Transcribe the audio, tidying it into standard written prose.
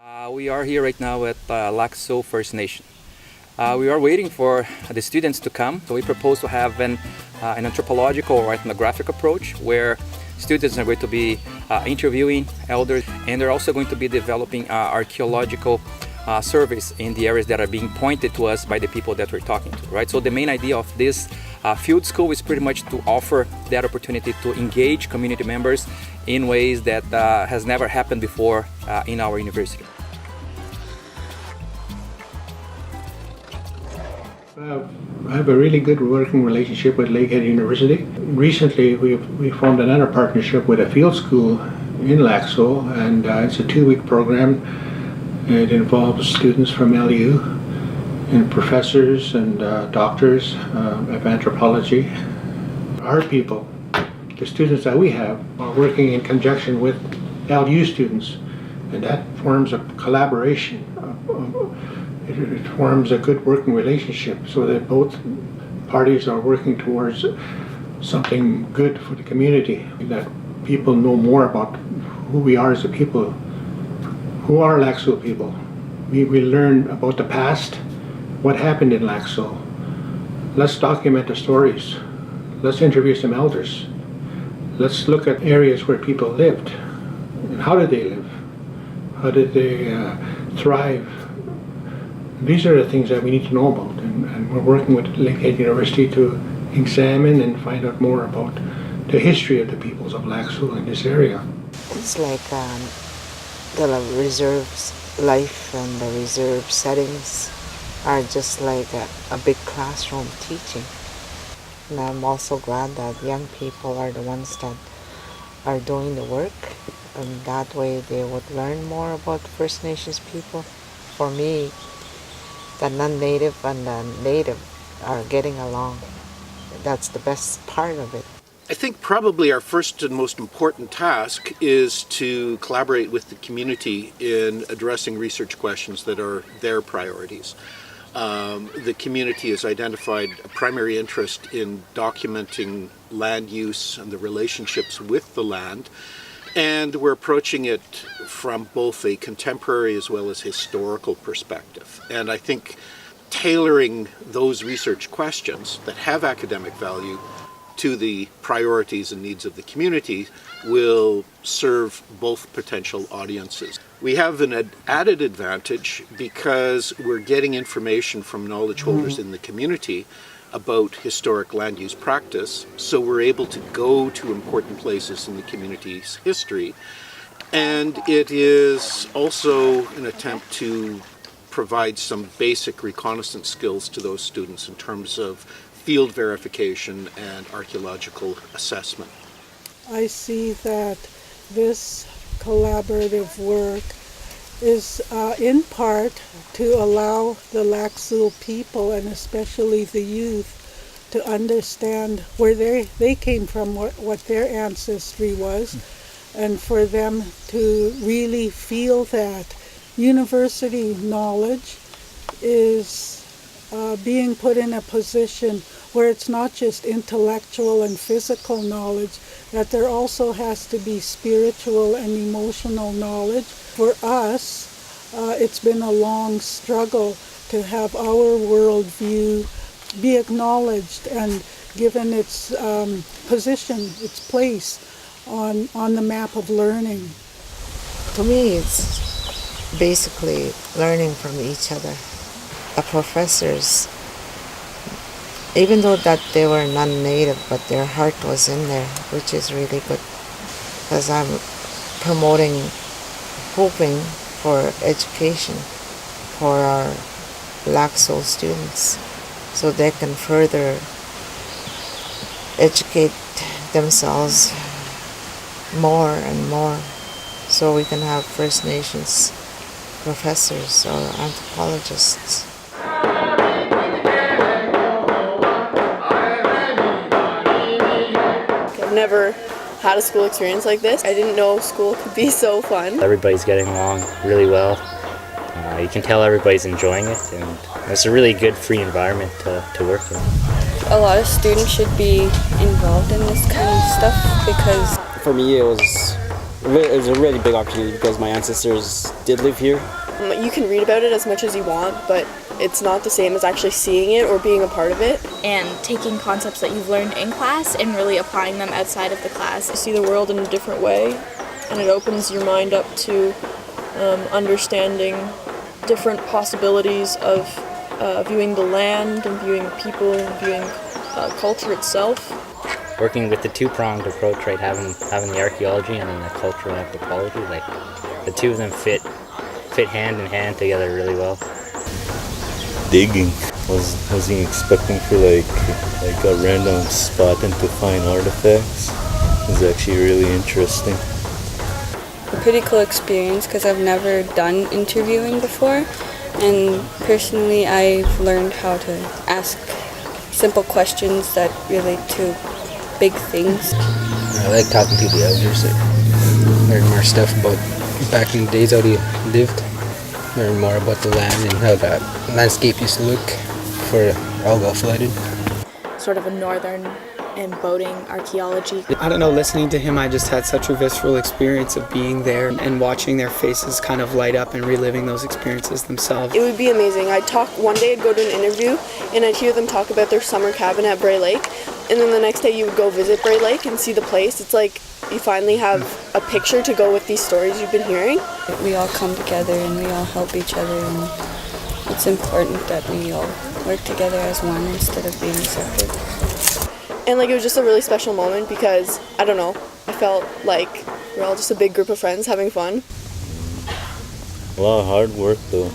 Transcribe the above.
We are here right now at Seul First Nation. We are waiting for the students to come. So we propose to have an anthropological or ethnographic approach where students are going to be interviewing elders, and they're also going to be developing archaeological surveys in the areas that are being pointed to us by the people that we're talking to, right? So the main idea of this field school is pretty much to offer that opportunity to engage community members in ways that has never happened before in our university. I have a really good working relationship with Lakehead University. Recently, we formed another partnership with a field school in Lac-Seul, and it's a 2-week program. It involves students from LU and professors and doctors of anthropology. Our people, the students that we have, are working in conjunction with LU students, and that forms a collaboration. It forms a good working relationship so that both parties are working towards something good for the community, that people know more about who we are as a people. Who are Lac-Seul people? We learn about the past, what happened in Lac-Seul. Let's document the stories. Let's interview some elders. Let's look at areas where people lived. And how did they live? How did they thrive? These are the things that we need to know about, and we're working with Lakehead University to examine and find out more about the history of the peoples of Lac-Seul in this area. It's like the reserves life and the reserve settings are just like a big classroom teaching. And I'm also glad that young people are the ones that are doing the work, and that way they would learn more about First Nations people. For me, the non-native and the native are getting along. That's the best part of it. I think probably our first and most important task is to collaborate with the community in addressing research questions that are their priorities. The community has identified a primary interest in documenting land use and the relationships with the land, and we're approaching it from both a contemporary as well as historical perspective. And I think tailoring those research questions that have academic value to the priorities and needs of the community will serve both potential audiences. We have an added advantage because we're getting information from knowledge holders in the community about historic land use practice, so we're able to go to important places in the community's history. And it is also an attempt to provide some basic reconnaissance skills to those students in terms of field verification and archaeological assessment. I see that this collaborative work is in part to allow the Lac-Seul people, and especially the youth, to understand where they came from, what their ancestry was, and for them to really feel that university knowledge is being put in a position where it's not just intellectual and physical knowledge, that there also has to be spiritual and emotional knowledge. For us, it's been a long struggle to have our worldview be acknowledged and given its position, its place on the map of learning. To me, it's basically learning from each other. The professors, even though that they were non-native, but their heart was in there, which is really good, because I'm promoting, hoping for education for our Lac-Seul students so they can further educate themselves more and more, so we can have First Nations professors or anthropologists. I've never had a school experience like this. I didn't know school could be so fun. Everybody's getting along really well. You can tell everybody's enjoying it, and it's a really good free environment to work in. A lot of students should be involved in this kind of stuff because for me it was It was a really big opportunity because my ancestors did live here. You can read about it as much as you want, but it's not the same as actually seeing it or being a part of it. And taking concepts that you've learned in class and really applying them outside of the class. You see the world in a different way, and it opens your mind up to understanding different possibilities of viewing the land and viewing people and viewing culture itself. Working with the two-pronged approach, right, having the archaeology and then the cultural anthropology, like the two of them fit hand in hand together really well. Digging. Wasn't expecting for like a random spot and to find artifacts. It was actually really interesting. A pretty cool experience because I've never done interviewing before, and personally I've learned how to ask simple questions that relate to big things. I like talking to the elders, learn more stuff about back in the days how they lived, learn more about the land and how the landscape used to look before it all got flooded. Sort of a northern and boating archaeology. I don't know, listening to him, I just had such a visceral experience of being there and watching their faces kind of light up and reliving those experiences themselves. It would be amazing. One day I'd go to an interview and I'd hear them talk about their summer cabin at Bray Lake, and then the next day you would go visit Bray Lake and see the place. It's like you finally have a picture to go with these stories you've been hearing. We all come together and we all help each other, and it's important that we all work together as one instead of being separate. And it was just a really special moment because, I don't know, I felt like we're all just a big group of friends having fun. A lot of hard work though.